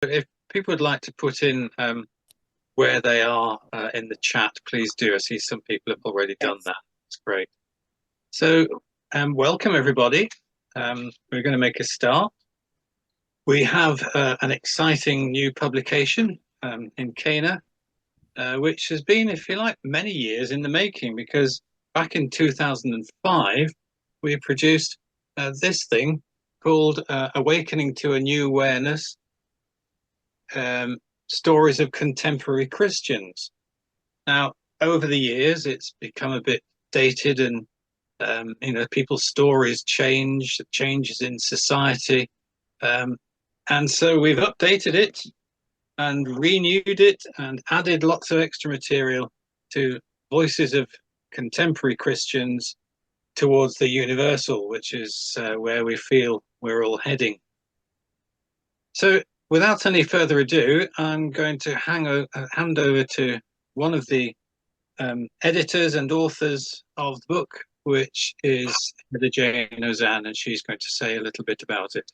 If people would like to put in where they are in the chat, please do. I see some people have already done that. That's great. So welcome everybody. We're going to make a start. We have an exciting new publication in Cana, which has been, if you like, many years in the making, because back in 2005, we produced this thing called Awakening to a New Awareness, Stories of Contemporary Christians. Now, over the years, it's become a bit dated, and people's stories changes in society, and so we've updated it and renewed it and added lots of extra material to voices of contemporary Christians towards the universal, which is where we feel we're all heading. So without any further ado, I'm going to hand over to one of the editors and authors of the book, which is Heather Jane Ozanne, and she's going to say a little bit about it.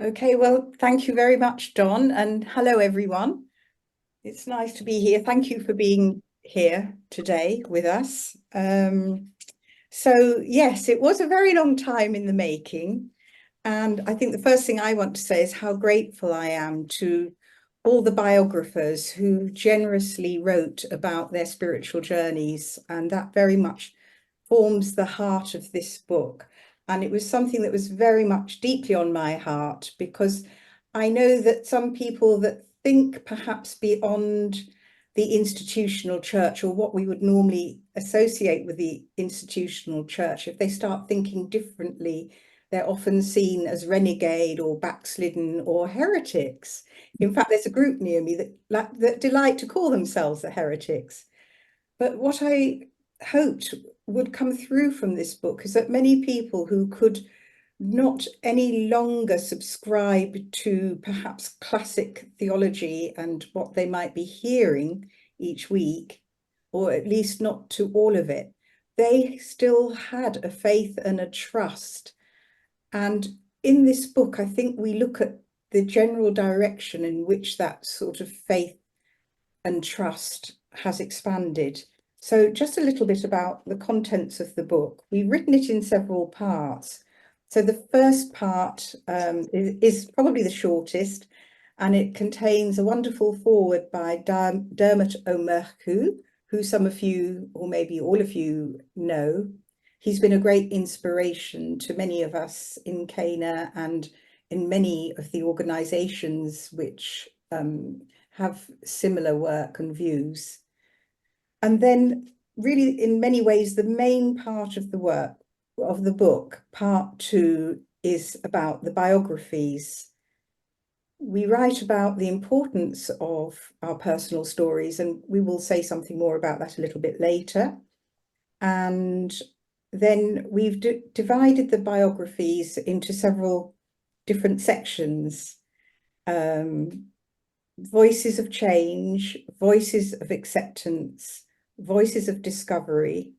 Okay, well, thank you very much, Don, and hello, everyone. It's nice to be here. Thank you for being here today with us. So, yes, it was a very long time in the making. And I think the first thing I want to say is how grateful I am to all the biographers who generously wrote about their spiritual journeys. And that very much forms the heart of this book. And it was something that was very much deeply on my heart, because I know that some people that think perhaps beyond the institutional church, or what we would normally associate with the institutional church, if they start thinking differently, they're often seen as renegade or backslidden or heretics. In fact, there's a group near me that delight to call themselves the heretics. But what I hoped would come through from this book is that many people who could not any longer subscribe to perhaps classic theology and what they might be hearing each week, or at least not to all of it, they still had a faith and a trust. And in this book, I think we look at the general direction in which that sort of faith and trust has expanded. So just a little bit about the contents of the book. We've written it in several parts. So the first part is probably the shortest, and it contains a wonderful foreword by Dermot O'Murchu, who some of you, or maybe all of you, know. He's been a great inspiration to many of us in Cana and in many of the organisations which have similar work and views. And then really, in many ways, the main part of the work of the book, part 2, is about the biographies. We write about the importance of our personal stories, and we will say something more about that a little bit later. And then we've divided the biographies into several different sections. Voices of change, voices of acceptance, voices of discovery,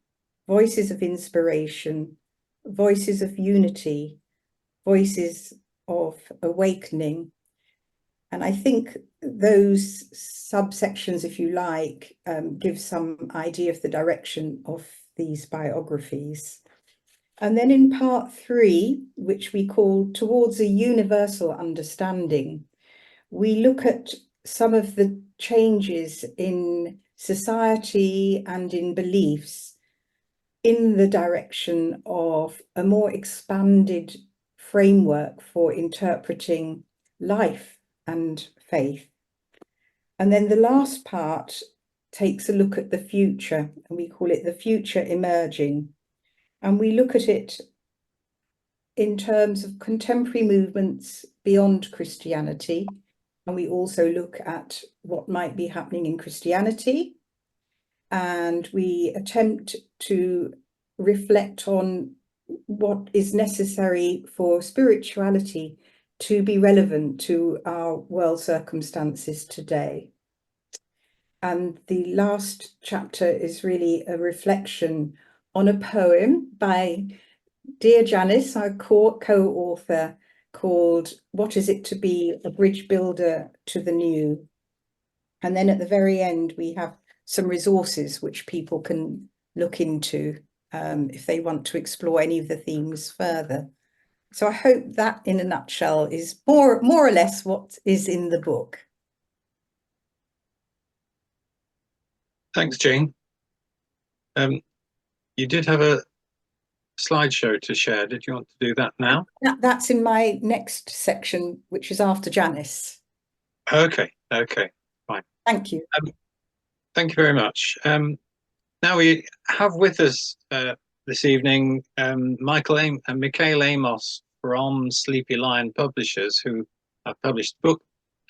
voices of inspiration, voices of unity, voices of awakening. And I think those subsections, if you like, give some idea of the direction of these biographies. And then in part 3, which we call Towards a Universal Understanding, we look at some of the changes in society and in beliefs in the direction of a more expanded framework for interpreting life and faith. And then the last part takes a look at the future, and we call it The Future Emerging. And we look at it in terms of contemporary movements beyond Christianity. And we also look at what might be happening in Christianity. And we attempt to reflect on what is necessary for spirituality to be relevant to our world circumstances today. And the last chapter is really a reflection on a poem by dear Janice, our co-author, called What Is It to Be a Bridge Builder to the New? And then at the very end, we have some resources which people can look into if they want to explore any of the themes further. So I hope that in a nutshell is more or less what is in the book. Thanks, Jane. You did have a slideshow to share. Did you want to do that now? That's in my next section, which is after Janice. Okay, fine. Thank you. Thank you very much. Now we have with us this evening Mikhail Amos from Sleepy Lion Publishers, who have published the book.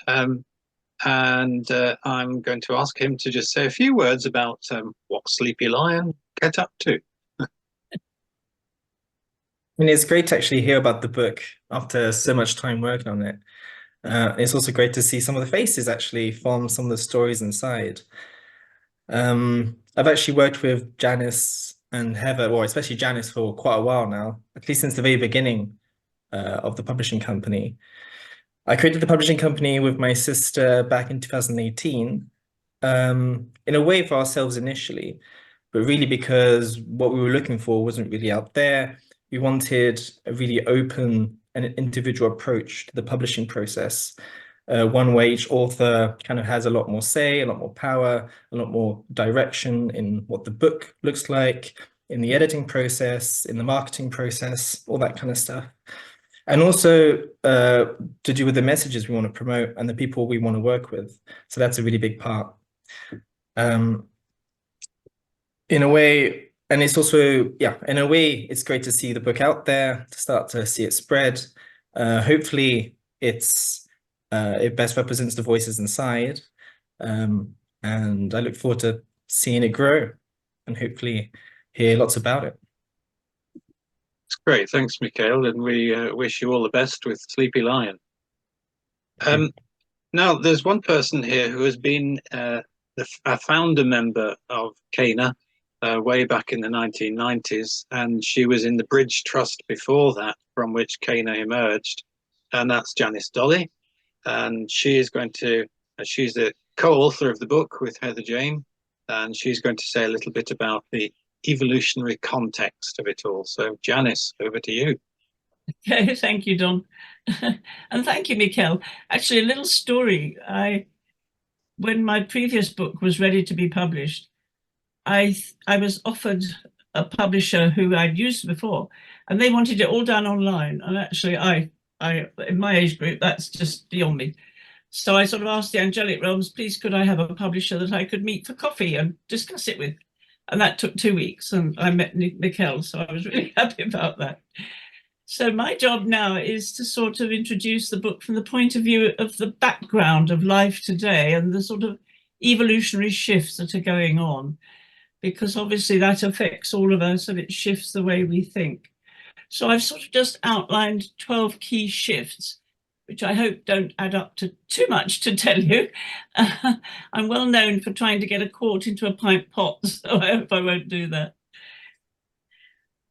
And I'm going to ask him to just say a few words about what Sleepy Lion get up to. I mean, it's great to actually hear about the book after so much time working on it. It's also great to see some of the faces actually from some of the stories inside. I've actually worked with Janice and Heather, or especially Janice, for quite a while now, at least since the very beginning of the publishing company. I created the publishing company with my sister back in 2018, in a way for ourselves initially, but really because what we were looking for wasn't really out there. We wanted a really open and individual approach to the publishing process, one where each author kind of has a lot more say, a lot more power, a lot more direction in what the book looks like, in the editing process, in the marketing process, all that kind of stuff. And also to do with the messages we want to promote and the people we want to work with. So that's a really big part. In a way, and it's also, yeah, in a way, it's great to see the book out there, to start to see it spread. Hopefully it best represents the voices inside. And I look forward to seeing it grow and hopefully hear lots about it. It's great. Thanks, Mikhail. And we wish you all the best with Sleepy Lion. Now, there's one person here who has been a founder member of Cana way back in the 1990s, and she was in the Bridge Trust before that, from which Cana emerged, and that's Janice Dolly. And she is going to, she's the co-author of the book with Heather Jane, and she's going to say a little bit about the evolutionary context of it all. So Janice, over to you. Okay, thank you, Don. And thank you, Mikhail. Actually, a little story. When my previous book was ready to be published, I was offered a publisher who I'd used before, and they wanted it all done online. And actually, I in my age group, that's just beyond me. So I sort of asked the angelic realms, please, could I have a publisher that I could meet for coffee and discuss it with? And that took 2 weeks, and I met Mikhail, so I was really happy about that. So my job now is to sort of introduce the book from the point of view of the background of life today and the sort of evolutionary shifts that are going on, because obviously that affects all of us and it shifts the way we think. So I've sort of just outlined 12 key shifts, which I hope don't add up to too much to tell you. I'm well known for trying to get a quart into a pint pot, so I hope I won't do that.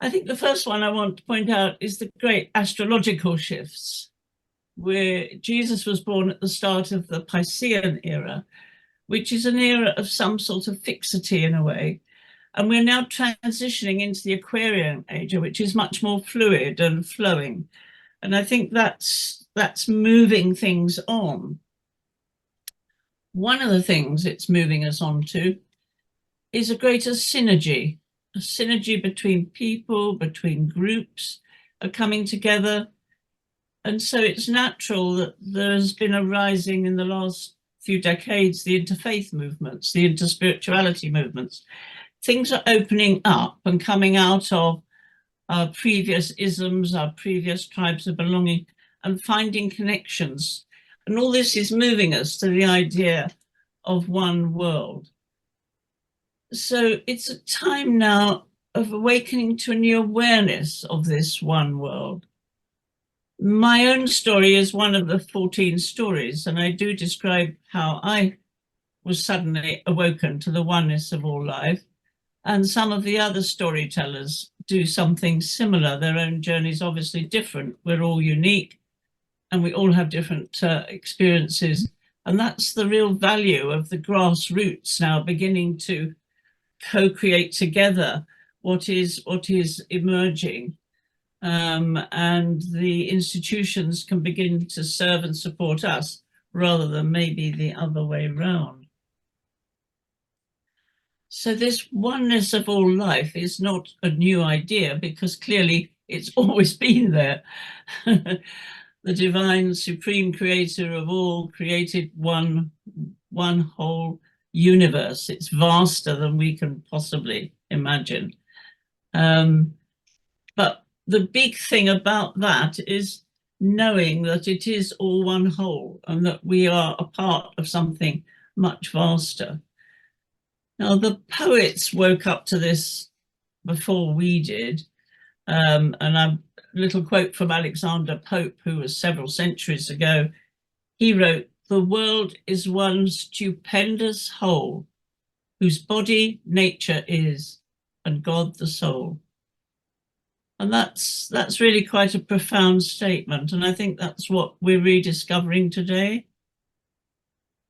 I think the first one I want to point out is the great astrological shifts, where Jesus was born at the start of the Piscean era, which is an era of some sort of fixity in a way. And we're now transitioning into the Aquarian age, which is much more fluid and flowing. And I think that's moving things on. One of the things it's moving us on to is a greater synergy, a synergy between people, between groups are coming together. And so it's natural that there's been a rising in the last few decades, the interfaith movements, the interspirituality movements. Things are opening up and coming out of our previous isms, our previous tribes of belonging, and finding connections. And all this is moving us to the idea of one world. So it's a time now of awakening to a new awareness of this one world. My own story is one of the 14 stories, and I do describe how I was suddenly awoken to the oneness of all life. And some of the other storytellers do something similar. Their own journey is obviously different. We're all unique. and we all have different experiences. And that's the real value of the grassroots now beginning to co-create together what is emerging. And the institutions can begin to serve and support us rather than maybe the other way round. So this oneness of all life is not a new idea, because clearly it's always been there. The divine supreme creator of all created one whole universe. It's vaster than we can possibly imagine. But the big thing about that is knowing that it is all one whole and that we are a part of something much vaster. Now, the poets woke up to this before we did. And a little quote from Alexander Pope, who was several centuries ago. He wrote, "The world is one stupendous whole, whose body nature is, and God the soul." And that's really quite a profound statement. And I think that's what we're rediscovering today.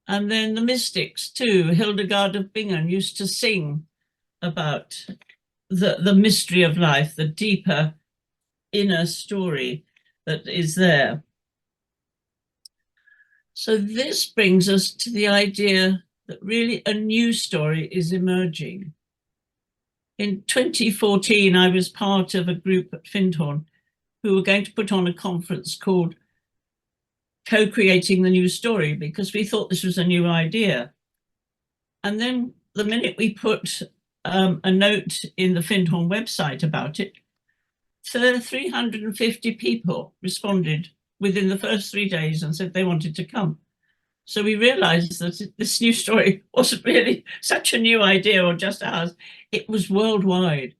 And then the mystics too. Hildegard of Bingen used to sing about the mystery of life, the deeper inner story that is there. So this brings us to the idea that really a new story is emerging. In 2014, I was part of a group at Findhorn who were going to put on a conference called Co-Creating the New Story, because we thought this was a new idea. And then the minute we put a note in the Findhorn website about it, 350 people responded within the first 3 days and said they wanted to come. So we realized that this new story wasn't really such a new idea or just ours, it was worldwide.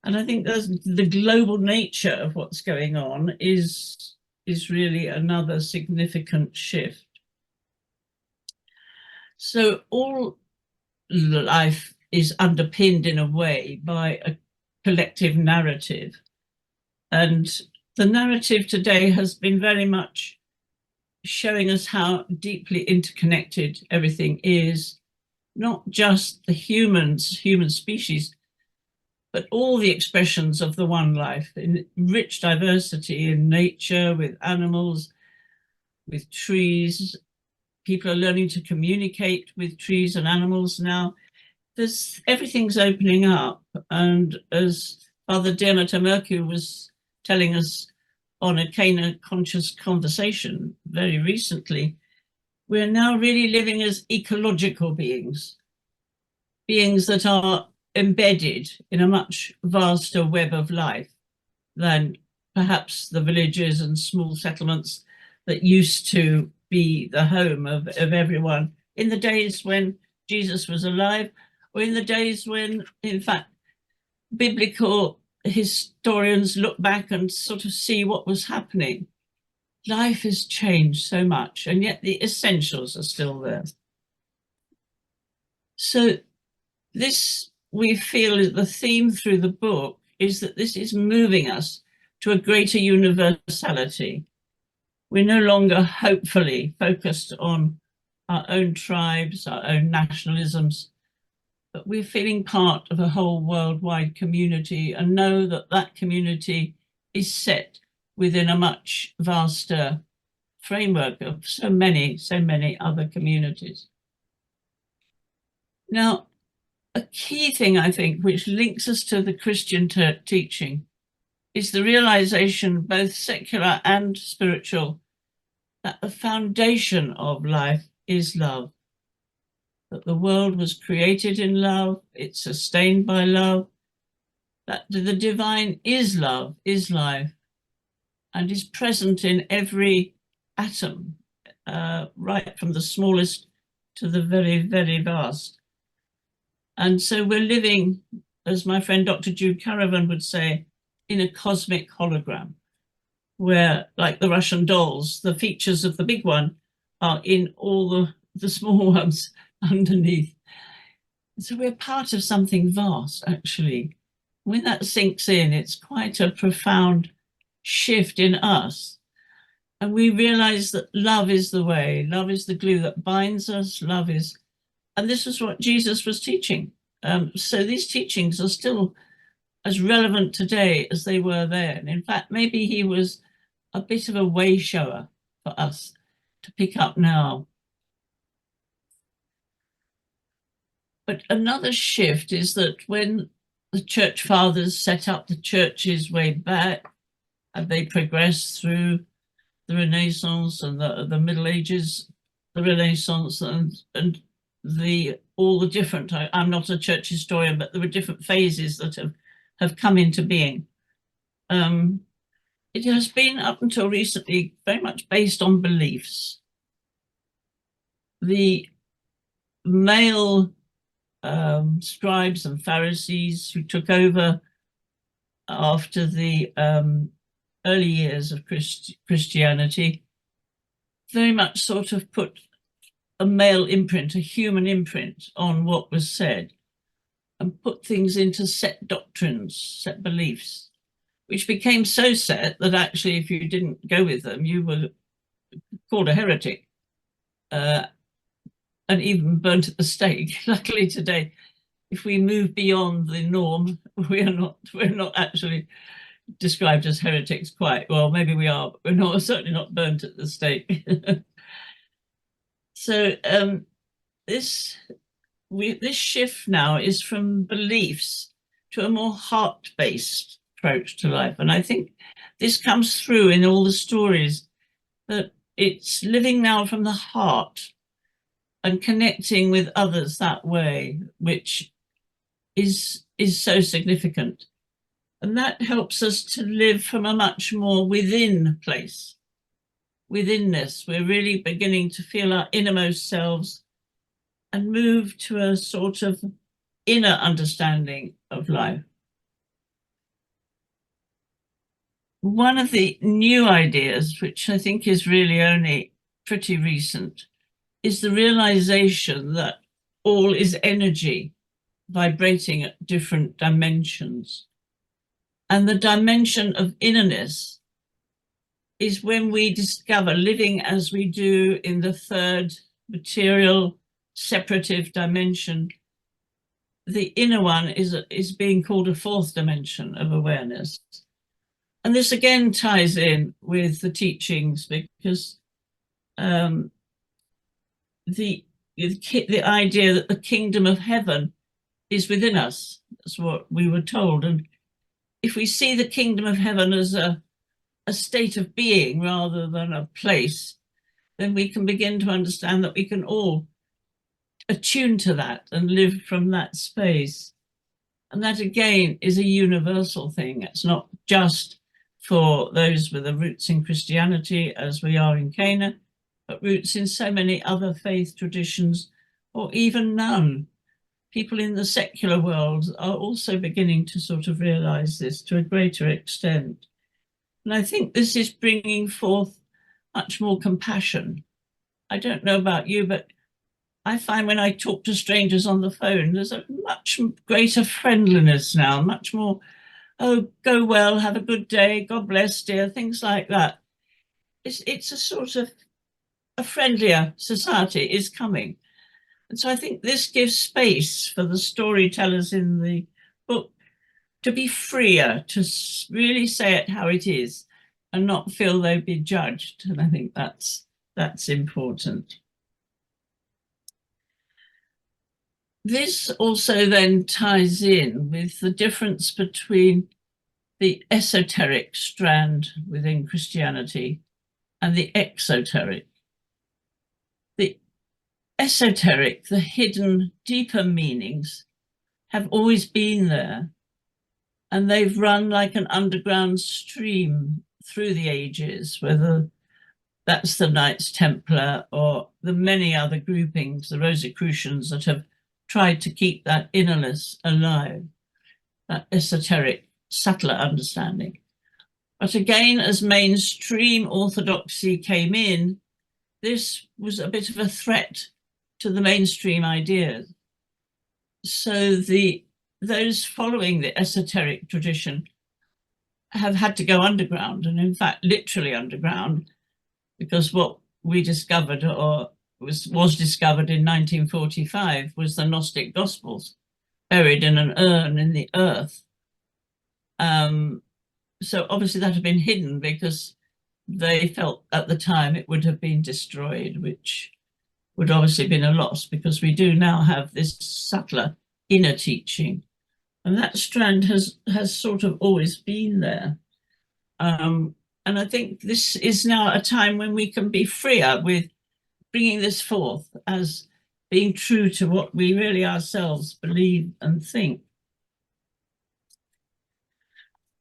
And I think the global nature of what's going on is really another significant shift. So all life is underpinned in a way by a collective narrative. And the narrative today has been very much showing us how deeply interconnected everything is, not just the human species, but all the expressions of the one life in rich diversity in nature, with animals, with trees. People are learning to communicate with trees and animals now. Everything's opening up. And as Father Diarmaid O'Murchu was telling us on a Cana Conscious Conversation very recently, we're now really living as ecological beings that are embedded in a much vaster web of life than perhaps the villages and small settlements that used to be the home of everyone in the days when Jesus was alive, or in the days when, in fact, biblical historians look back and sort of see what was happening. Life has changed so much, and yet the essentials are still there. So this, we feel, is the theme through the book, is that this is moving us to a greater universality. We're no longer hopefully focused on our own tribes, our own nationalisms, but we're feeling part of a whole worldwide community, and know that that community is set within a much vaster framework of so many other communities. Now, a key thing, I think, which links us to the Christian teaching is the realization, both secular and spiritual, that the foundation of life is love. That the world was created in love, it's sustained by love, that the divine is love, is life, and is present in every atom, right from the smallest to the very, very vast. And so we're living, as my friend Dr. Jude Caravan would say, in a cosmic hologram, where, like the Russian dolls, the features of the big one are in all the small ones underneath. So we're part of something vast, actually. When that sinks in, it's quite a profound shift in us. And we realize that love is the way, love is the glue that binds us, love is, and this is what Jesus was teaching. So these teachings are still as relevant today as they were then. In fact, maybe he was a bit of a way shower for us to pick up now. But another shift is that when the church fathers set up the churches way back, and they progressed through the Renaissance and the Middle Ages, the Renaissance and all the different, I'm not a church historian, but there were different phases that have come into being. It has been up until recently very much based on beliefs. The male scribes and Pharisees who took over after the early years of Christianity very much sort of put a male imprint, a human imprint on what was said, and put things into set doctrines, set beliefs, which became so set that actually if you didn't go with them, you were called a heretic and even burnt at the stake. Luckily today, if we move beyond the norm, we're not actually described as heretics quite. Well, maybe we are, but we're certainly not burnt at the stake. So this shift now is from beliefs to a more heart-based approach to life. And I think this comes through in all the stories, that it's living now from the heart and connecting with others that way, which is so significant. And that helps us to live from a much more within place. Withinness, we're really beginning to feel our innermost selves and move to a sort of inner understanding of life. One of the new ideas, which I think is really only pretty recent, is the realization that all is energy vibrating at different dimensions. And the dimension of innerness is when we discover, living as we do in the third material separative dimension, the inner one is being called a fourth dimension of awareness. And this again ties in with the teachings, because the idea that the kingdom of heaven is within us. That's what we were told. And if we see the kingdom of heaven as a state of being rather than a place, then we can begin to understand that we can all attune to that and live from that space. And that again is a universal thing. It's not just for those with the roots in Christianity, as we are in Cana, but roots in so many other faith traditions, or even none. People in the secular world are also beginning to sort of realize this to a greater extent. And I think this is bringing forth much more compassion. I don't know about you, but I find when I talk to strangers on the phone, there's a much greater friendliness now, much more, oh, go well, have a good day, God bless, dear, things like that. It's a sort of a friendlier society is coming. And so I think this gives space for the storytellers in the book to be freer, to really say it how it is and not feel they'd be judged. And I think that's important. This also then ties in with the difference between the esoteric strand within Christianity and the exoteric. The esoteric, the hidden, deeper meanings have always been there, and they've run like an underground stream through the ages, whether that's the Knights Templar or the many other groupings, the Rosicrucians, that have tried to keep that innerness alive, that esoteric, subtler understanding. But again, as mainstream orthodoxy came in, this was a bit of a threat to the mainstream ideas. So those following the esoteric tradition have had to go underground, and in fact, literally underground, because what we discovered, or was discovered in 1945, was the Gnostic Gospels buried in an urn in the earth. So obviously that had been hidden because they felt at the time it would have been destroyed, which would obviously have been a loss, because we do now have this subtler inner teaching. And that strand has sort of always been there. And I think this is now a time when we can be freer with bringing this forth as being true to what we really ourselves believe and think.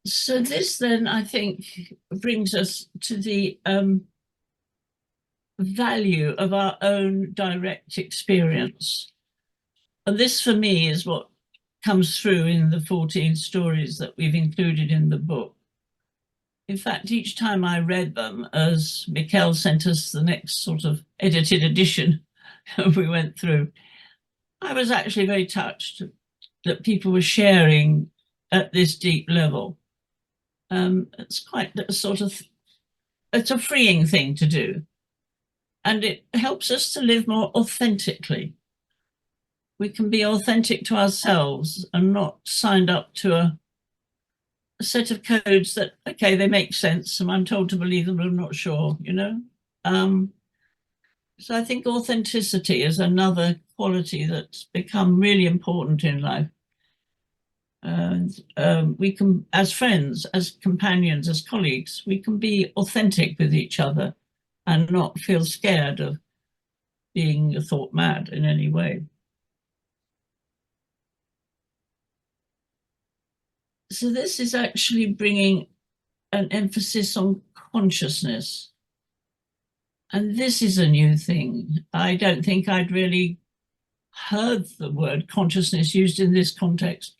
So this then, I think, brings us to the value of our own direct experience. And this, for me, is what comes through in the 14 stories that we've included in the book. In fact, each time I read them, as Mikkel sent us the next sort of edited edition we went through, I was actually very touched that people were sharing at this deep level. It's quite a sort of, it's a freeing thing to do. And it helps us to live more authentically. We can be authentic to ourselves and not signed up to a set of codes that, okay, they make sense and I'm told to believe them, but I'm not sure, you know? So I think authenticity is another quality that's become really important in life. And we can, as friends, as companions, as colleagues, we can be authentic with each other and not feel scared of being thought mad in any way. So this is actually bringing an emphasis on consciousness. And this is a new thing. I don't think I'd really heard the word consciousness used in this context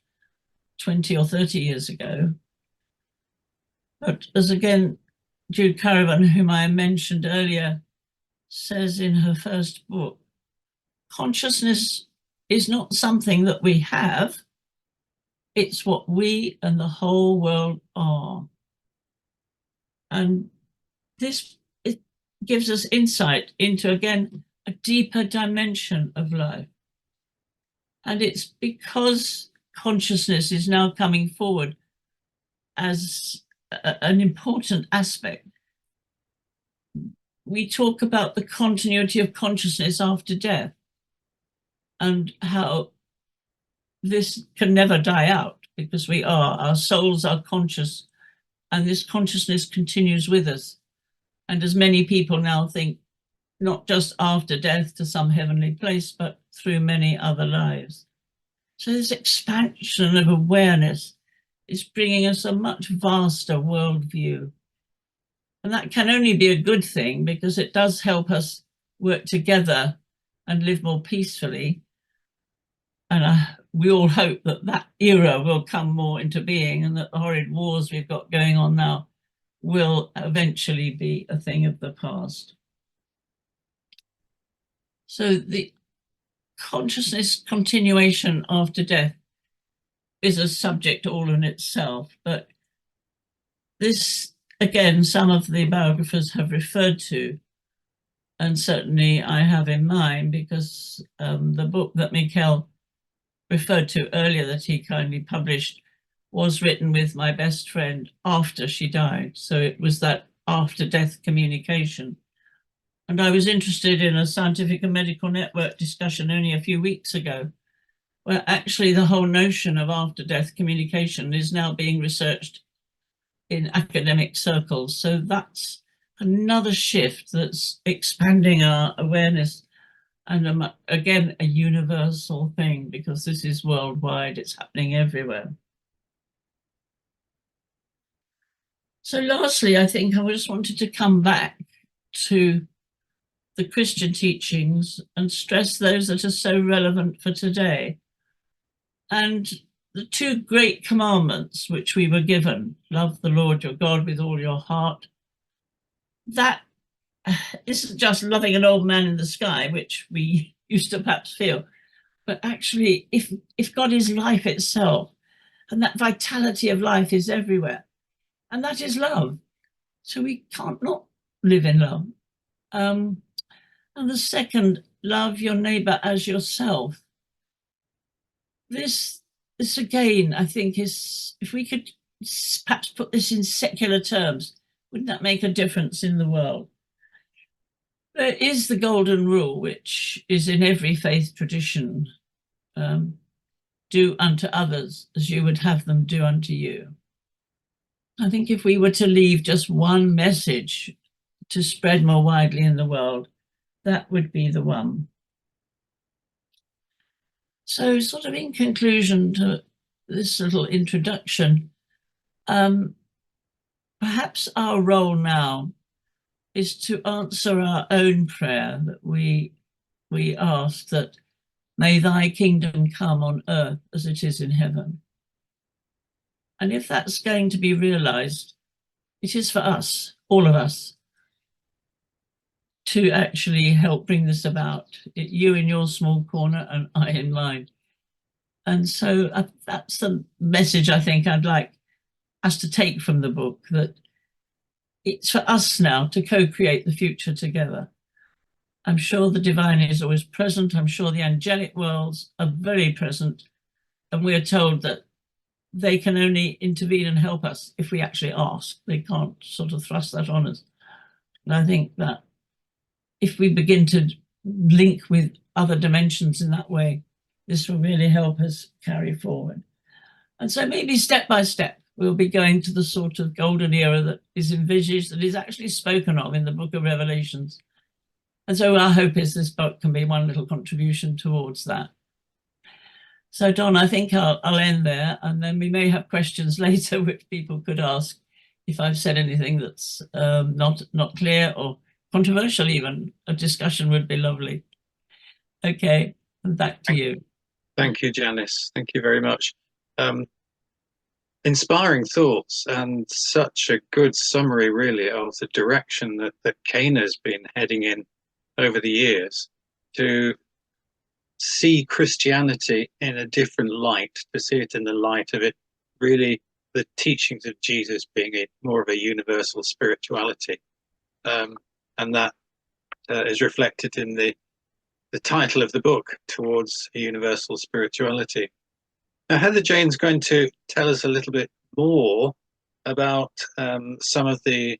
20 or 30 years ago. But as again, Jude Currivan, whom I mentioned earlier, says in her first book, consciousness is not something that we have, it's what we and the whole world are. And this, it gives us insight into, again, a deeper dimension of life. And it's because consciousness is now coming forward as an important aspect. We talk about the continuity of consciousness after death and how this can never die out because our souls are conscious and this consciousness continues with us. And as many people now think, not just after death to some heavenly place, but through many other lives. So this expansion of awareness is bringing us a much vaster worldview. And that can only be a good thing because it does help us work together and live more peacefully. And we all hope that that era will come more into being and that the horrid wars we've got going on now will eventually be a thing of the past. So the consciousness continuation after death is a subject all in itself, but this, again, some of the biographers have referred to, and certainly I have in mind because the book that Mikkel referred to earlier that he kindly published was written with my best friend after she died. So it was that after-death communication. And I was interested in a scientific and medical network discussion only a few weeks ago, where actually the whole notion of after-death communication is now being researched in academic circles. So that's another shift that's expanding our awareness and again, a universal thing because this is worldwide, it's happening everywhere. So lastly, I think I just wanted to come back to the Christian teachings and stress those that are so relevant for today. And the two great commandments which we were given, love the Lord your God with all your heart, that isn't just loving an old man in the sky, which we used to perhaps feel, but actually if God is life itself, and that vitality of life is everywhere, and that is love. So we can't not live in love. And the second, love your neighbour as yourself. This again, I think, is, if we could perhaps put this in secular terms, wouldn't that make a difference in the world? There is the golden rule, which is in every faith tradition, do unto others as you would have them do unto you. I think if we were to leave just one message to spread more widely in the world, that would be the one. So, sort of in conclusion to this little introduction, perhaps our role now is to answer our own prayer that we ask, that may thy kingdom come on earth as it is in heaven. And if that's going to be realized, it is for us, all of us, to actually help bring this about, you in your small corner and I in mine. And so that's the message I think I'd like us to take from the book, that it's for us now to co-create the future together. I'm sure the divine is always present. I'm sure the angelic worlds are very present. And we are told that they can only intervene and help us if we actually ask. They can't sort of thrust that on us. And I think that if we begin to link with other dimensions in that way, this will really help us carry forward. And so maybe step by step, we'll be going to the sort of golden era that is envisaged, that is actually spoken of in the book of Revelations. And so our hope is this book can be one little contribution towards that. So Don, I think I'll end there, and then we may have questions later which people could ask if I've said anything that's not clear or controversial even. A discussion would be lovely. Okay, and back to you. Thank you, Janice. Thank you very much. Inspiring thoughts and such a good summary, really, of the direction that Cana's been heading in over the years, to see Christianity in a different light, to see it in the light of it, really the teachings of Jesus being more of a universal spirituality. And that is reflected in the title of the book, Towards a Universal Spirituality. Now, Heather Jane's going to tell us a little bit more about some of the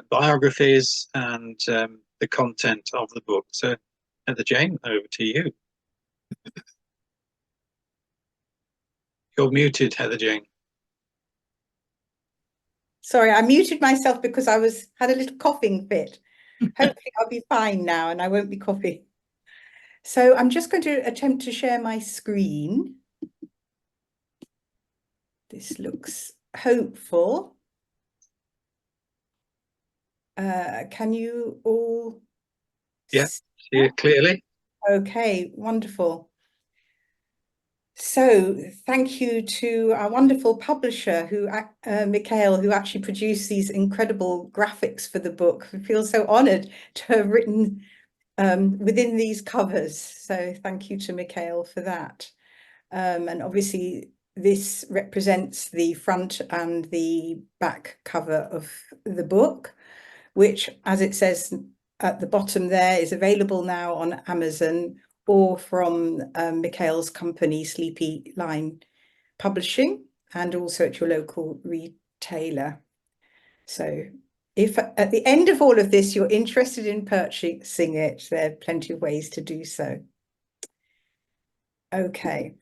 biographies and the content of the book. So, Heather Jane, over to you. You're muted, Heather Jane. Sorry, I muted myself because I had a little coughing fit. Hopefully I'll be fine now and I won't be coughing. So I'm just going to attempt to share my screen. This looks hopeful. Can you all Yeah, see it clearly. Okay, wonderful. So thank you to our wonderful publisher, Mikhail, who actually produced these incredible graphics for the book. I feel so honoured to have written within these covers. So thank you to Mikhail for that. And obviously this represents the front and the back cover of the book, which, as it says at the bottom there, is available now on Amazon or from Mikhail's company, Sleepy Line Publishing, and also at your local retailer. So if at the end of all of this, you're interested in purchasing it, there are plenty of ways to do so. Okay.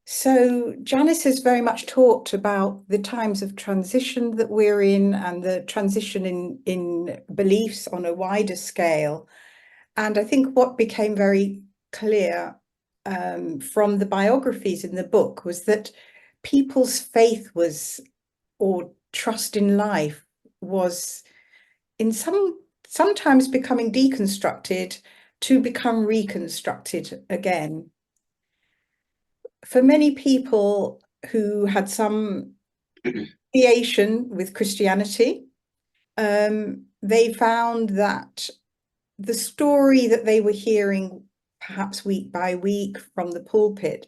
So Janice has very much talked about the times of transition that we're in and the transition in beliefs on a wider scale. And I think what became very clear from the biographies in the book was that people's faith or trust in life was sometimes becoming deconstructed to become reconstructed again. For many people who had some affiliation with Christianity, they found that the story that they were hearing, perhaps week by week from the pulpit,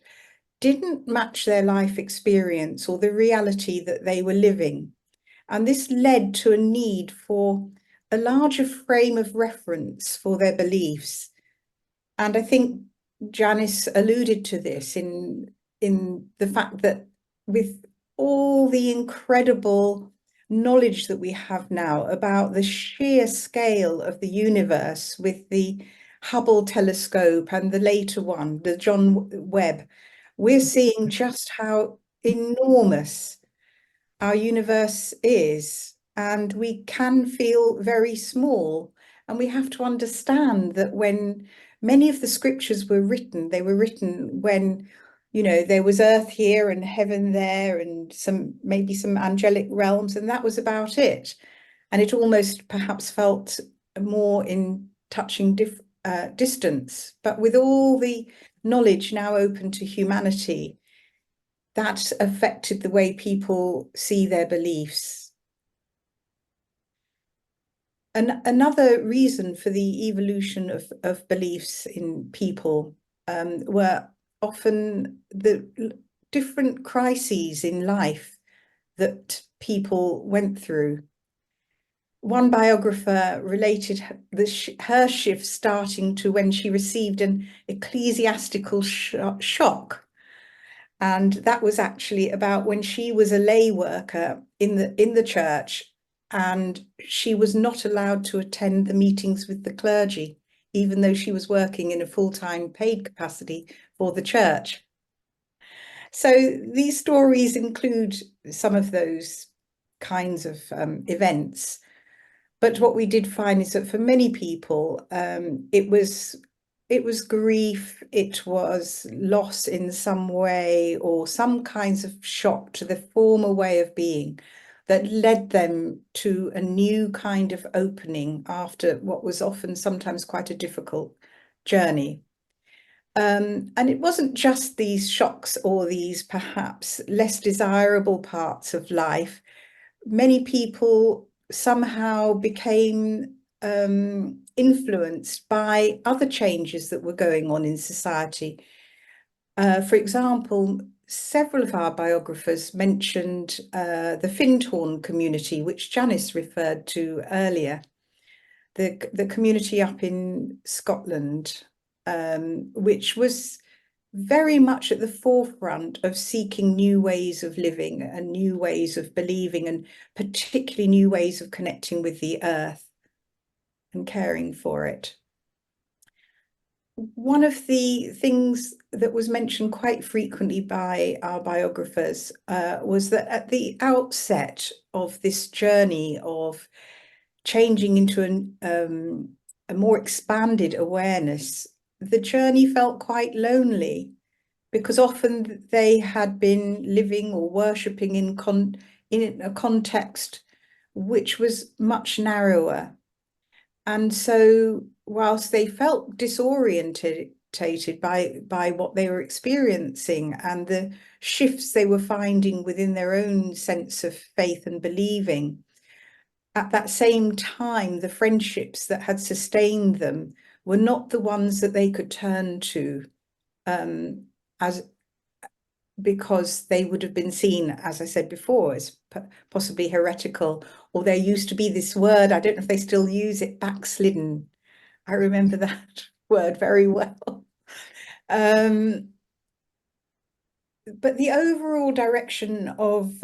didn't match their life experience or the reality that they were living. And this led to a need for a larger frame of reference for their beliefs. And I think Janice alluded to this in the fact that with all the incredible knowledge that we have now about the sheer scale of the universe with the Hubble telescope and the later one, the John Webb, we're seeing just how enormous our universe is, and we can feel very small. And we have to understand that when many of the scriptures were written, they were written when, you know, there was earth here and heaven there and maybe some angelic realms, and that was about it. And it almost perhaps felt more in touching distance. But with all the knowledge now open to humanity, that affected the way people see their beliefs. And another reason for the evolution of beliefs in people were often the different crises in life that people went through. One biographer related her shift starting to when she received an ecclesiastical shock. And that was actually about when she was a lay worker in the church, and she was not allowed to attend the meetings with the clergy, even though she was working in a full-time paid capacity for the church. So these stories include some of those kinds of events. But what we did find is that for many people, it was grief, it was loss in some way, or some kinds of shock to the former way of being that led them to a new kind of opening after what was often sometimes quite a difficult journey. And it wasn't just these shocks or these perhaps less desirable parts of life. Many people somehow became influenced by other changes that were going on in society. For example, several of our biographers mentioned the Findhorn community, which Janice referred to earlier, the community up in Scotland, which was very much at the forefront of seeking new ways of living and new ways of believing, and particularly new ways of connecting with the earth and caring for it. One of the things that was mentioned quite frequently by our biographers was that at the outset of this journey of changing into a more expanded awareness, the journey felt quite lonely, because often they had been living or worshipping in a context which was much narrower. And so whilst they felt disoriented by what they were experiencing and the shifts they were finding within their own sense of faith and believing, at that same time, the friendships that had sustained them were not the ones that they could turn to, because they would have been seen, as I said before, as possibly heretical, or there used to be this word, I don't know if they still use it, backslidden. I remember that word very well. But the overall direction of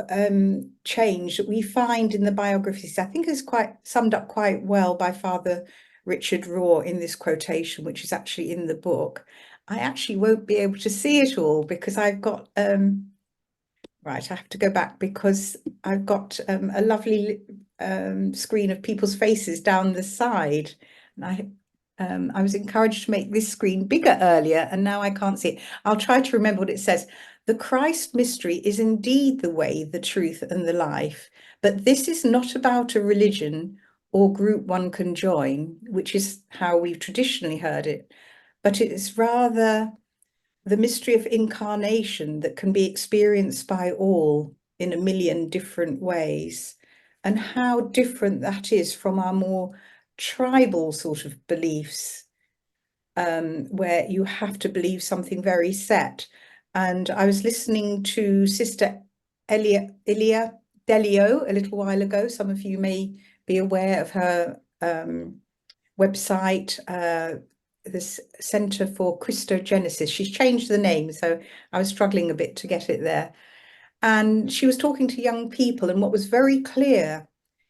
change that we find in the biographies, I think, is quite summed up quite well by Father Richard Rohr in this quotation, which is actually in the book. I actually won't be able to see it all because I've got, right, I have to go back because I've got a lovely screen of people's faces down the side. And I was encouraged to make this screen bigger earlier, and now I can't see it. I'll try to remember what it says. The Christ mystery is indeed the way, the truth, and the life, but this is not about a religion or group one can join, which is how we've traditionally heard it, but it is rather the mystery of incarnation that can be experienced by all in a million different ways, and how different that is from our more tribal sort of beliefs, where you have to believe something very set. And I was listening to Sister Ilia Delio a little while ago. Some of you may be aware of her website, this Centre for Christogenesis. She's changed the name, so I was struggling a bit to get it there. And she was talking to young people, and what was very clear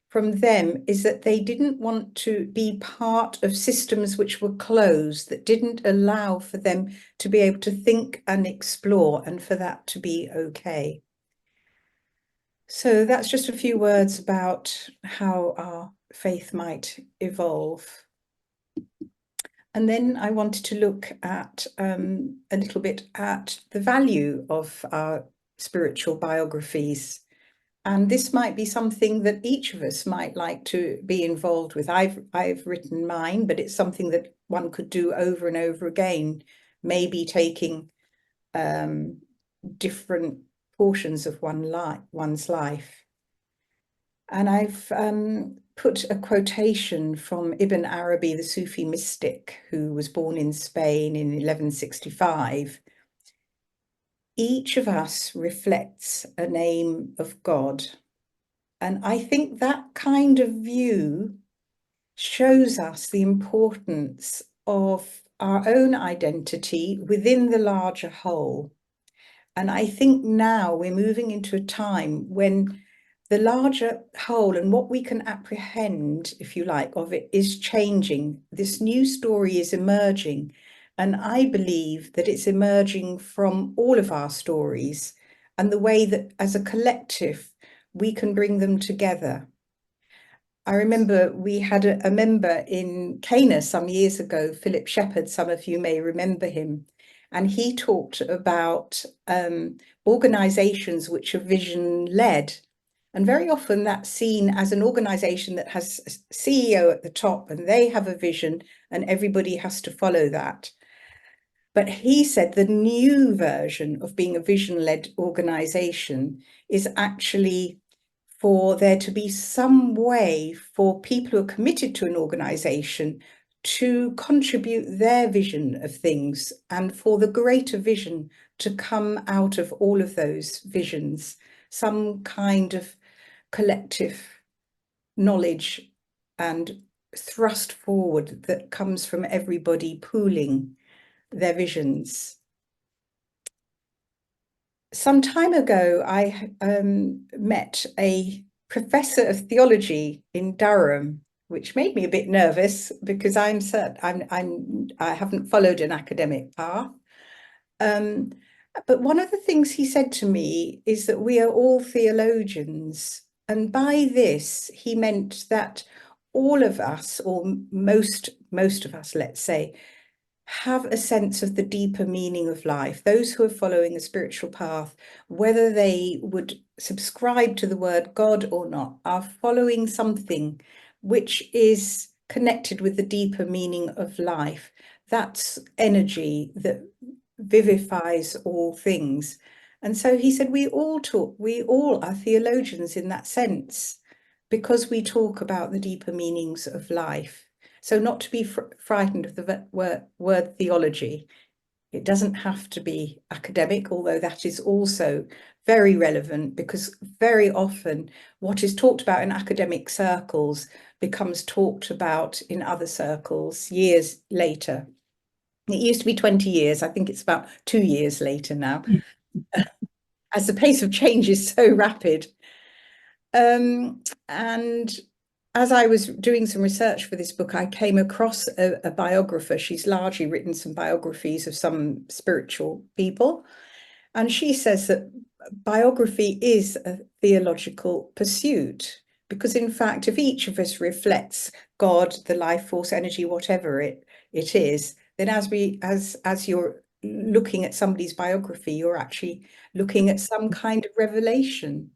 from them is that they didn't want to be part of systems which were closed, that didn't allow for them to be able to think and explore, and for that to be okay. So that's just a few words about how our faith might evolve. And then I wanted to look at a little bit at the value of our spiritual biographies. And this might be something that each of us might like to be involved with. I've written mine, but it's something that one could do over and over again, maybe taking different portions of one's life. And I've put a quotation from Ibn Arabi, the Sufi mystic, who was born in Spain in 1165. Each of us reflects a name of God. And I think that kind of view shows us the importance of our own identity within the larger whole. And I think now we're moving into a time when the larger whole and what we can apprehend, if you like, of it is changing. This new story is emerging. And I believe that it's emerging from all of our stories and the way that as a collective, we can bring them together. I remember we had a member in Cana some years ago, Philip Shepherd, some of you may remember him. And he talked about organizations which are vision-led. And very often that's seen as an organization that has a CEO at the top and they have a vision and everybody has to follow that. But he said the new version of being a vision-led organization is actually for there to be some way for people who are committed to an organization to contribute their vision of things and for the greater vision to come out of all of those visions, some kind of collective knowledge and thrust forward that comes from everybody pooling their visions. Some time ago, I met a professor of theology in Durham, which made me a bit nervous because I haven't followed an academic path. But one of the things he said to me is that we are all theologians. And by this, he meant that all of us, or most of us, let's say, have a sense of the deeper meaning of life. Those who are following the spiritual path, whether they would subscribe to the word God or not, are following something which is connected with the deeper meaning of life. That's energy that vivifies all things. And so he said, we all are theologians in that sense, because we talk about the deeper meanings of life. So not to be frightened of the word theology. It doesn't have to be academic, although that is also very relevant, because very often what is talked about in academic circles becomes talked about in other circles years later. It used to be 20 years. I think it's about 2 years later now, as the pace of change is so rapid. And as I was doing some research for this book, I came across a biographer. She's largely written some biographies of some spiritual people. And she says that biography is a theological pursuit, because in fact, if each of us reflects God, the life force, energy, whatever it is, then as you're looking at somebody's biography, you're actually looking at some kind of revelation.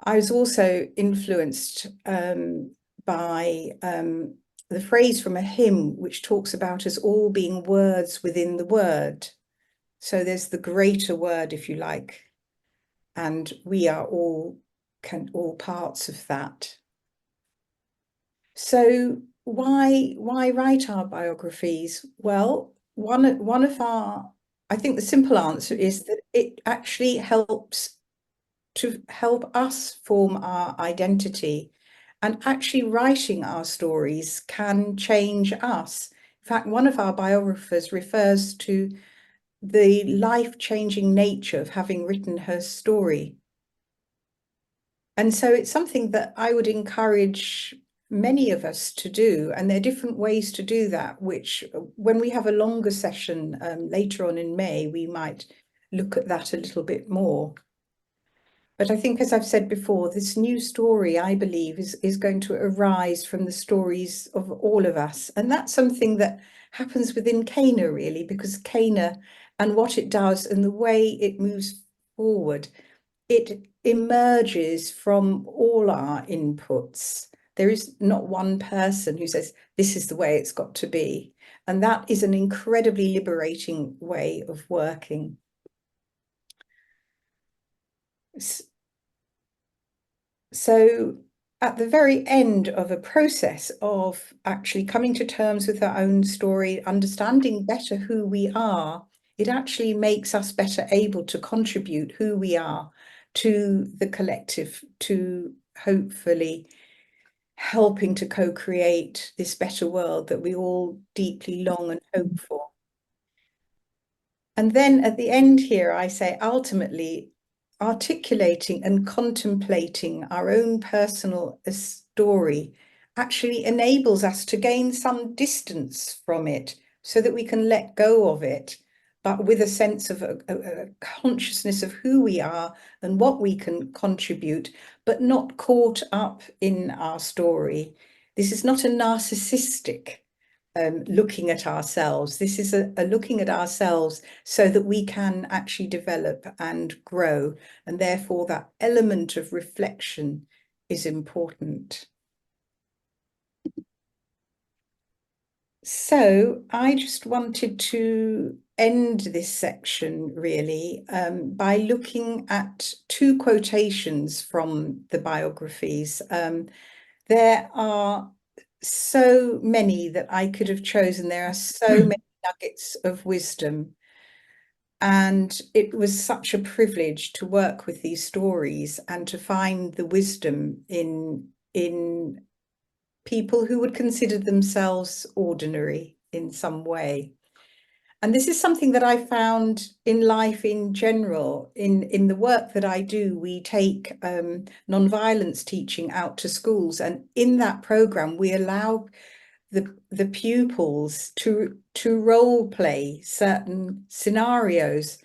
I was also influenced by the phrase from a hymn which talks about us all being words within the word. So there's the greater word, if you like, and we are all parts of that. So why write our biographies? Well, I think the simple answer is that it actually helps to help us form our identity And actually writing our stories can change us. In fact, one of our biographers refers to the life-changing nature of having written her story. And so it's something that I would encourage many of us to do. And there are different ways to do that, which when we have a longer session later on in May, we might look at that a little bit more. But I think, as I've said before, this new story, I believe, is going to arise from the stories of all of us. And that's something that happens within Cana, really, because Cana and what it does and the way it moves forward, it emerges from all our inputs. There is not one person who says, this is the way it's got to be. And that is an incredibly liberating way of working. So at the very end of a process of actually coming to terms with our own story, understanding better who we are, it actually makes us better able to contribute who we are to the collective, to hopefully helping to co-create this better world that we all deeply long and hope for. And then at the end here, I say, ultimately, articulating and contemplating our own personal story actually enables us to gain some distance from it so that we can let go of it, but with a sense of a consciousness of who we are and what we can contribute, but not caught up in our story. This is not a narcissistic looking at ourselves. This is a looking at ourselves so that we can actually develop and grow. And therefore that element of reflection is important. So I just wanted to end this section really by looking at two quotations from the biographies. There are so many that I could have chosen. There are so many nuggets of wisdom. And it was such a privilege to work with these stories and to find the wisdom in people who would consider themselves ordinary in some way. And this is something that I found in life in general. In the work that I do, we take non-violence teaching out to schools. And in that program, we allow the pupils to role play certain scenarios.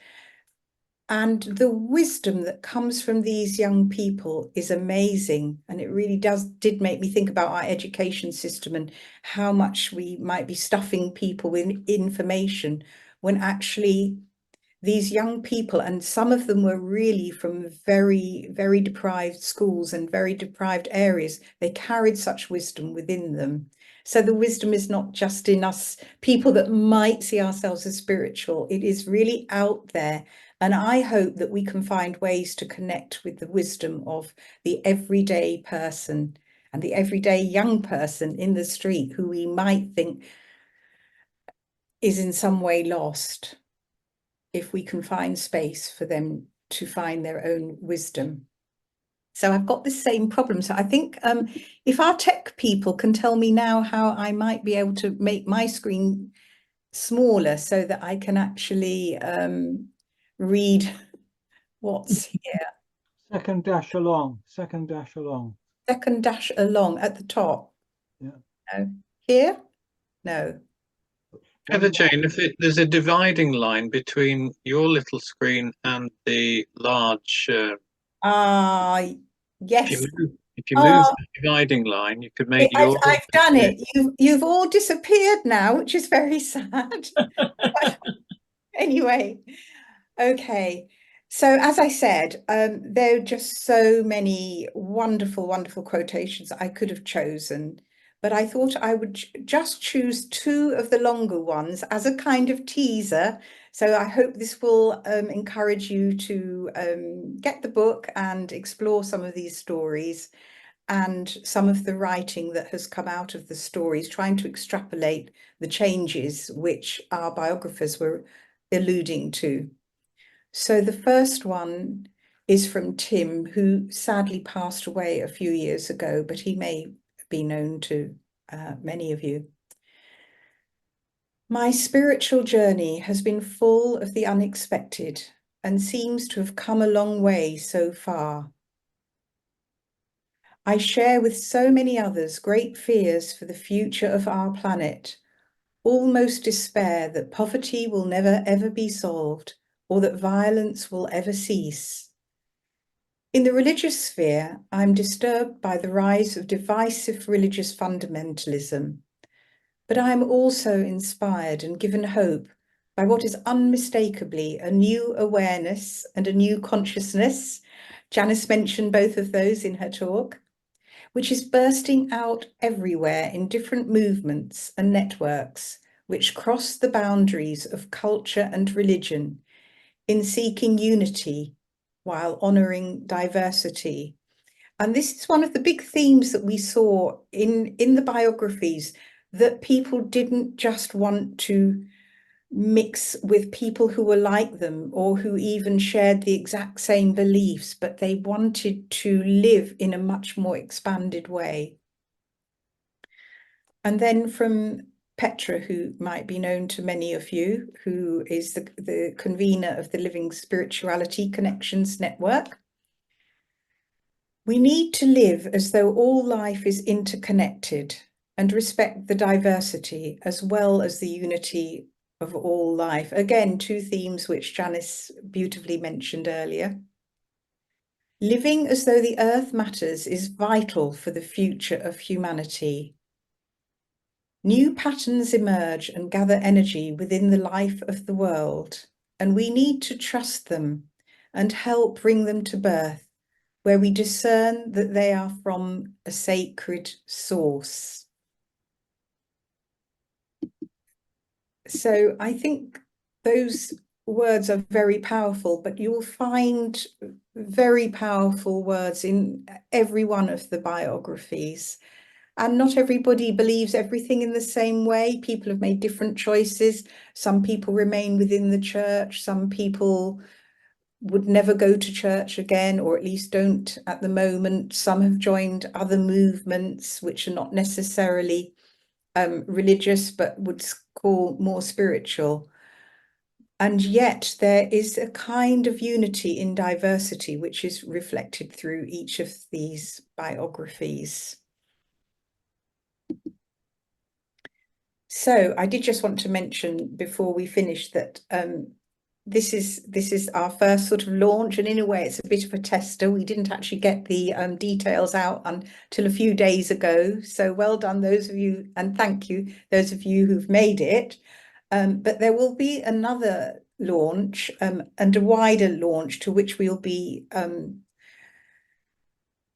And the wisdom that comes from these young people is amazing. And it really did make me think about our education system and how much we might be stuffing people with information when actually these young people, and some of them were really from very, very deprived schools and very deprived areas, they carried such wisdom within them. So the wisdom is not just in us, people that might see ourselves as spiritual. It is really out there. And I hope that we can find ways to connect with the wisdom of the everyday person and the everyday young person in the street who we might think is in some way lost, if we can find space for them to find their own wisdom. So I've got the same problem. So I think if our tech people can tell me now how I might be able to make my screen smaller so that I can actually read what's here. Second dash along. Second dash along. Second dash along at the top. Yeah. No. Here? No. Heather Jane, there's a dividing line between your little screen and the large. Yes. If you move the dividing line, you could make your. I've done it. You've all disappeared now, which is very sad. Anyway, okay. So as I said, there are just so many wonderful, wonderful quotations I could have chosen, but I thought I would just choose two of the longer ones as a kind of teaser. So I hope this will encourage you to get the book and explore some of these stories and some of the writing that has come out of the stories, trying to extrapolate the changes which our biographers were alluding to. So the first one is from Tim, who sadly passed away a few years ago, but he may be known to many of you. My spiritual journey has been full of the unexpected and seems to have come a long way so far. I share with so many others great fears for the future of our planet, almost despair that poverty will never ever be solved or that violence will ever cease. In the religious sphere, I'm disturbed by the rise of divisive religious fundamentalism, but I am also inspired and given hope by what is unmistakably a new awareness and a new consciousness. Janice mentioned both of those in her talk, which is bursting out everywhere in different movements and networks which cross the boundaries of culture and religion in seeking unity while honouring diversity. And this is one of the big themes that we saw in the biographies, that people didn't just want to mix with people who were like them or who even shared the exact same beliefs, but they wanted to live in a much more expanded way. And then from Petra, who might be known to many of you, who is the convener of the Living Spirituality Connections Network. We need to live as though all life is interconnected and respect the diversity as well as the unity of all life. Again, two themes which Janice beautifully mentioned earlier. Living as though the earth matters is vital for the future of humanity. New patterns emerge and gather energy within the life of the world, and we need to trust them and help bring them to birth, where we discern that they are from a sacred source. So I think those words are very powerful, but you'll find very powerful words in every one of the biographies. And not everybody believes everything in the same way. People have made different choices. Some people remain within the church. Some people would never go to church again, or at least don't at the moment. Some have joined other movements, which are not necessarily religious, but would call more spiritual. And yet there is a kind of unity in diversity, which is reflected through each of these biographies. So I did just want to mention before we finish that this is our first sort of launch, and in a way it's a bit of a tester. We didn't actually get the details out until a few days ago. So well done those of you, and thank you those of you who've made it. But there will be another launch and a wider launch to which we'll be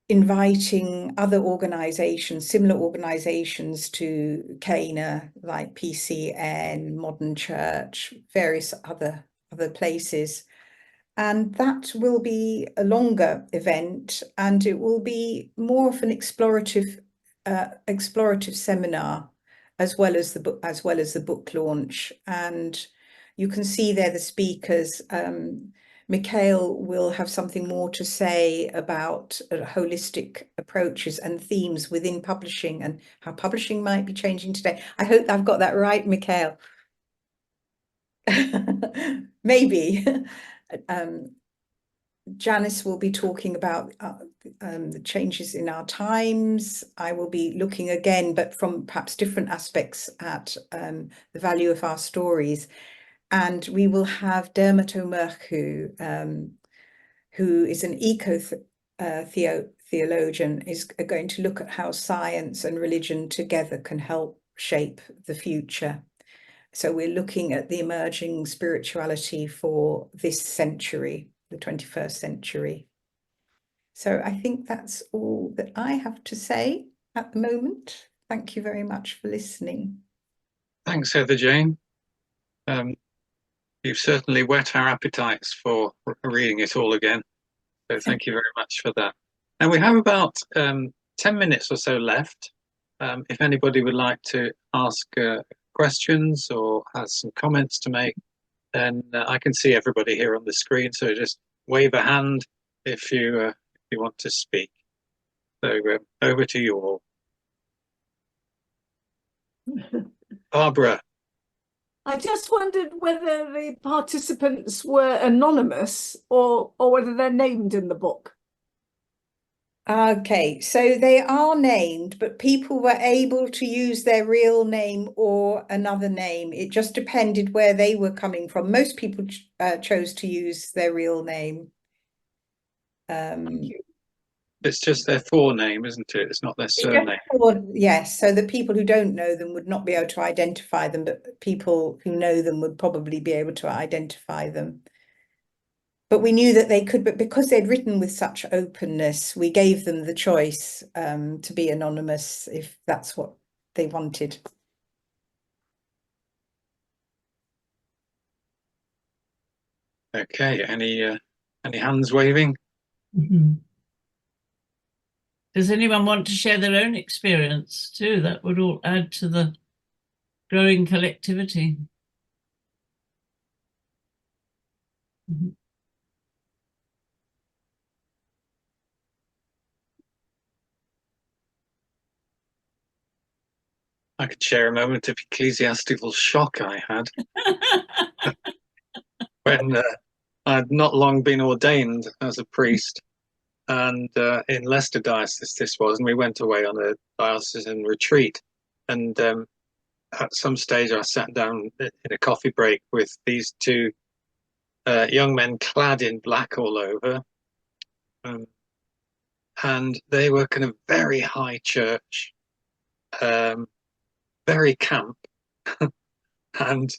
inviting other organisations, similar organisations to Cana, like PCN, Modern Church, various other places. And that will be a longer event, and it will be more of an explorative seminar, as well as the book launch. And you can see there the speakers. Mikhail will have something more to say about holistic approaches and themes within publishing and how publishing might be changing today. I hope I've got that right, Mikhail. Maybe. Janice will be talking about the changes in our times. I will be looking again, but from perhaps different aspects, at the value of our stories. And we will have Dermot O'Murchu, who is an eco-theologian, is going to look at how science and religion together can help shape the future. So we're looking at the emerging spirituality for this century, the 21st century. So I think that's all that I have to say at the moment. Thank you very much for listening. Thanks, Heather Jane. You've certainly whet our appetites for reading it all again. So thank you very much for that. And we have about 10 minutes or so left. If anybody would like to ask questions or has some comments to make, then I can see everybody here on the screen. So just wave a hand if you want to speak. So over to you all. Barbara. I just wondered whether the participants were anonymous or whether they're named in the book. Okay, so they are named, but people were able to use their real name or another name. It just depended where they were coming from. Most people chose to use their real name. It's just their forename, isn't it? It's not their surname. Yes, so the people who don't know them would not be able to identify them, but people who know them would probably be able to identify them. But we knew that they could, but because they'd written with such openness, we gave them the choice to be anonymous if that's what they wanted. Okay, any hands waving? Does anyone want to share their own experience too? That would all add to the growing collectivity. I could share a moment of ecclesiastical shock I had when I'd not long been ordained as a priest, and in Leicester Diocese this was, and we went away on a diocesan retreat, and at some stage I sat down in a coffee break with these two young men clad in black all over, and they were kind of very high church, very camp, and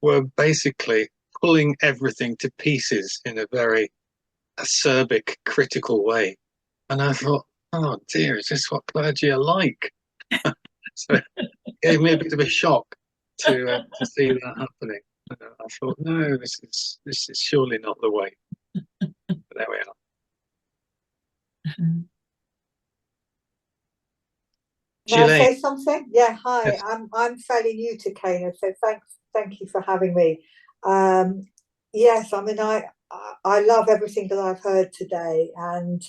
were basically pulling everything to pieces in a very acerbic, critical way. And I thought, oh dear, is this what clergy are like? So it gave me a bit of a shock to see that happening. I thought, no, this is surely not the way. But there we are. May I Gillian. say something? Yeah, hi. Yes. I'm fairly new to Cana, so thank you for having me. Yes, I mean I love everything that I've heard today, and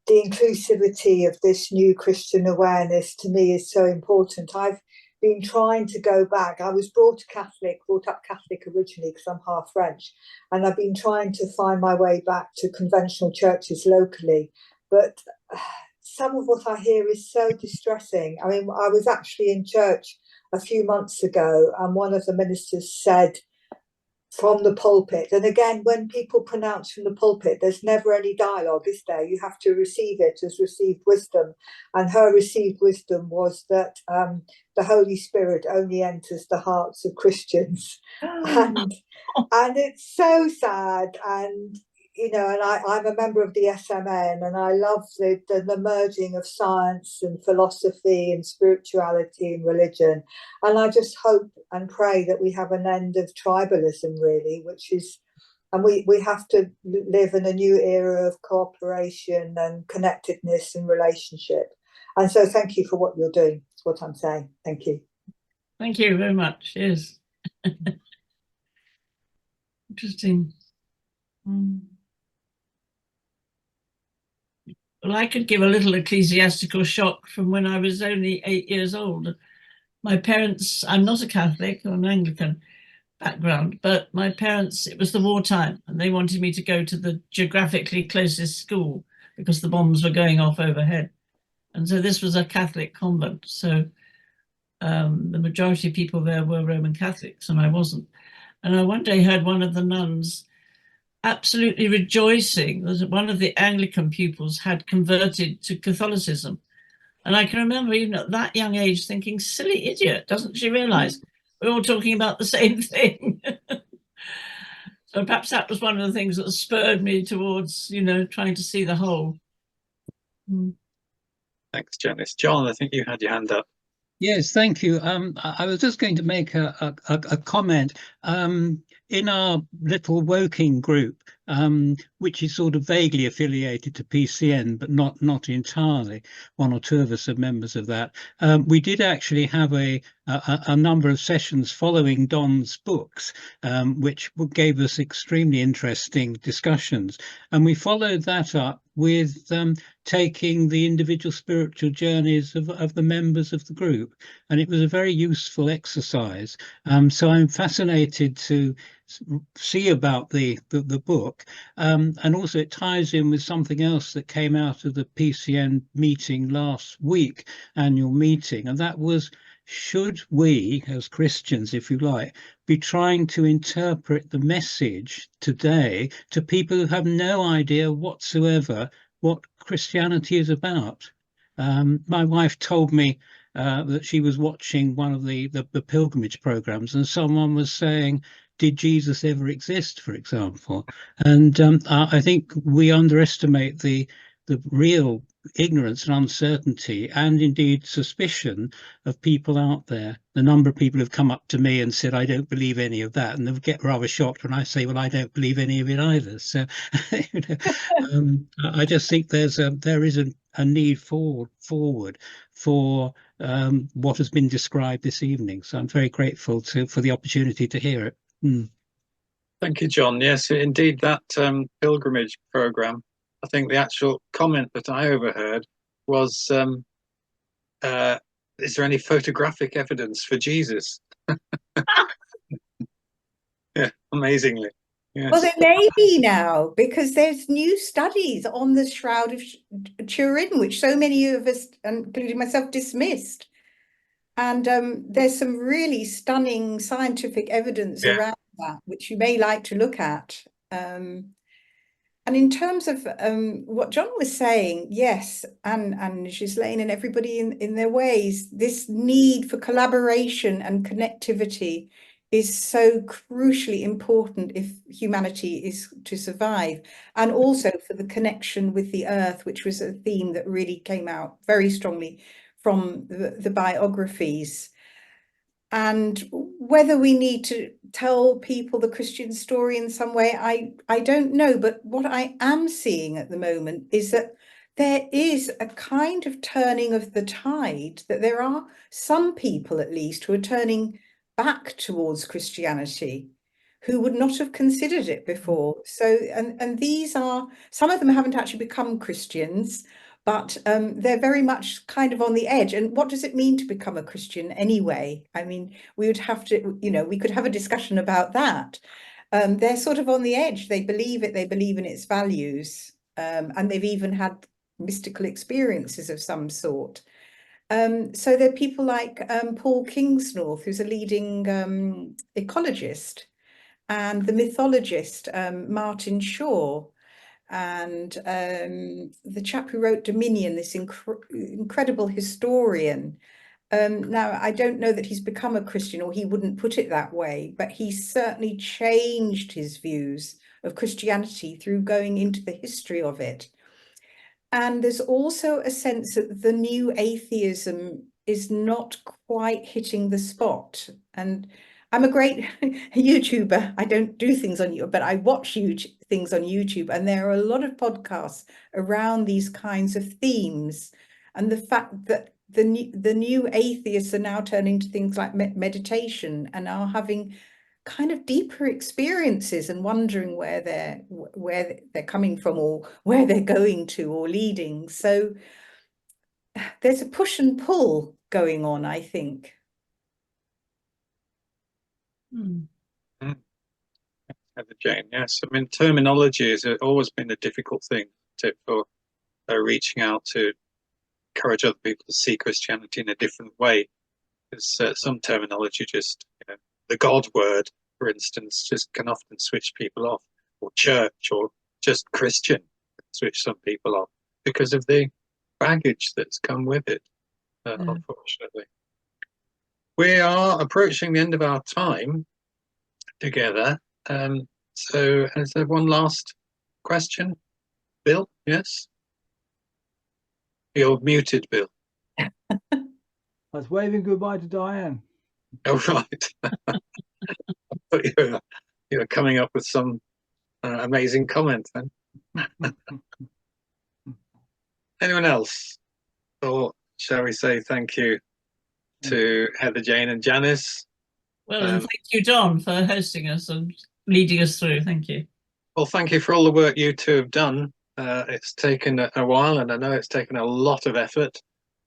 the inclusivity of this new Christian awareness to me is so important. I've been trying to go back. I was brought up Catholic originally because I'm half French, and I've been trying to find my way back to conventional churches locally, but some of what I hear is so distressing. I mean, I was actually in church a few months ago, and one of the ministers said from the pulpit, and again, when people pronounce from the pulpit, there's never any dialogue, is there? You have to receive it as received wisdom. And her received wisdom was that the Holy Spirit only enters the hearts of Christians. And it's so sad. And you know, and I'm a member of the SMN, and I love the merging of science and philosophy and spirituality and religion. And I just hope and pray that we have an end of tribalism, really, which is, and we have to live in a new era of cooperation and connectedness and relationship. And so thank you for what you're doing, is what I'm saying. Thank you. Thank you very much. Yes. Interesting. Well, I could give a little ecclesiastical shock from when I was only 8 years old. My parents, I'm not a Catholic or an Anglican background, but my parents, it was the wartime, and they wanted me to go to the geographically closest school because the bombs were going off overhead. And so this was a Catholic convent. So the majority of people there were Roman Catholics, and I wasn't. And I one day heard one of the nuns absolutely rejoicing that one of the Anglican pupils had converted to Catholicism. And I can remember even at that young age thinking, silly idiot, doesn't she realize we're all talking about the same thing? So perhaps that was one of the things that spurred me towards, you know, trying to see the whole. Thanks, Janice. John, I think you had your hand up. Yes, thank you. I was just going to make a comment. in our little Woking group, which is sort of vaguely affiliated to PCN, but not entirely, one or two of us are members of that, we did actually have a number of sessions following Don's books, which gave us extremely interesting discussions. And we followed that up with taking the individual spiritual journeys of the members of the group. And it was a very useful exercise. So I'm fascinated to see about the book. And also it ties in with something else that came out of the PCN meeting last week, annual meeting, and that was, should we, as Christians, if you like, be trying to interpret the message today to people who have no idea whatsoever what Christianity is about? My wife told me that she was watching one of the pilgrimage programs, and someone was saying, did Jesus ever exist, for example? And I think we underestimate the real ignorance and uncertainty, and indeed suspicion, of people out there. The number of people who've come up to me and said, I don't believe any of that, and they get rather shocked when I say, well, I don't believe any of it either. So you know, I just think there is a need forward for what has been described this evening. So I'm very grateful for the opportunity to hear it. Thank you, John. Yes, indeed, that pilgrimage program, I think the actual comment that I overheard was, is there any photographic evidence for Jesus? Yeah, amazingly. Yes. Well, there may be now, because there's new studies on the Shroud of Turin, which so many of us, including myself, dismissed. And there's some really stunning scientific evidence around that, which you may like to look at. And in terms of what John was saying, yes, and Ghislaine and everybody in their ways, this need for collaboration and connectivity is so crucially important if humanity is to survive, and also for the connection with the earth, which was a theme that really came out very strongly from the biographies. And whether we need to tell people the Christian story in some way, I don't know. But what I am seeing at the moment is that there is a kind of turning of the tide, that there are some people, at least, who are turning back towards Christianity, who would not have considered it before. So, and these are, some of them haven't actually become Christians, but they're very much kind of on the edge. And what does it mean to become a Christian anyway? I mean, we would have to, you know, we could have a discussion about that. They're sort of on the edge. They believe it, they believe in its values, and they've even had mystical experiences of some sort. So there are people like Paul Kingsnorth, who's a leading ecologist, and the mythologist Martin Shaw, and the chap who wrote Dominion, this incredible historian. Now, I don't know that he's become a Christian, or he wouldn't put it that way, but he certainly changed his views of Christianity through going into the history of it. And there's also a sense that the new atheism is not quite hitting the spot. And I'm a great YouTuber. I don't do things on YouTube, but I watch things on YouTube, and there are a lot of podcasts around these kinds of themes. And the fact that the new atheists are now turning to things like meditation, and are having kind of deeper experiences and wondering where they're coming from, or where they're going to, or leading. So there's a push and pull going on, I think. Jane, yes. I mean, terminology has always been a difficult thing for reaching out to encourage other people to see Christianity in a different way. Because some terminology just, you know, the God word, for instance, just can often switch people off, or church, or just Christian, switch some people off because of the baggage that's come with it, unfortunately. We are approaching the end of our time together. So is there one last question? Bill, yes? You're muted, Bill. I was waving goodbye to Diane. Oh, right. I thought you were you're coming up with some amazing comment then. Anyone else? Or shall we say thank you to Heather, Jane and Janice? Well, and thank you, Don, for hosting us and leading us through. Thank you. Well, thank you for all the work you two have done. It's taken a while, and I know it's taken a lot of effort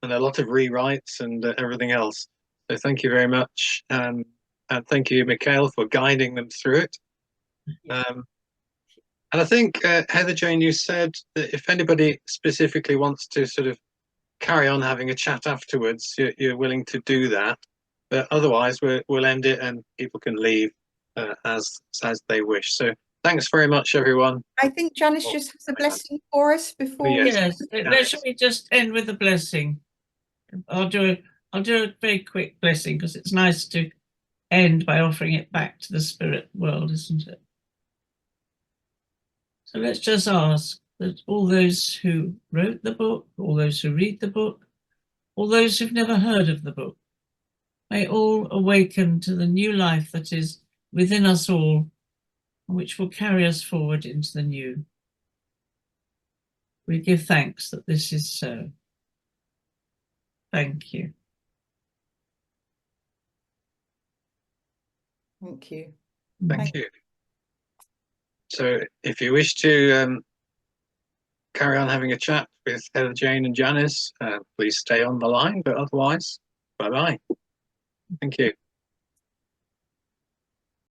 and a lot of rewrites and everything else. So thank you very much. And thank you, Mikhail, for guiding them through it. And I think, Heather Jane, you said that if anybody specifically wants to sort of carry on having a chat afterwards, you're willing to do that. But otherwise, we'll end it and people can leave as they wish. So thanks very much, everyone. I think Janice just has a blessing for us before we. Yes, shall we just end with a blessing? I'll do a very quick blessing because it's nice to end by offering it back to the spirit world, isn't it? So let's just ask that all those who wrote the book, all those who read the book, all those who've never heard of the book, may all awaken to the new life that is within us all, which will carry us forward into the new. We give thanks that this is so. Thank you. Thank you. Thank you. So if you wish to carry on having a chat with Heather, Jane and Janice, please stay on the line, but otherwise, bye-bye. Thank you.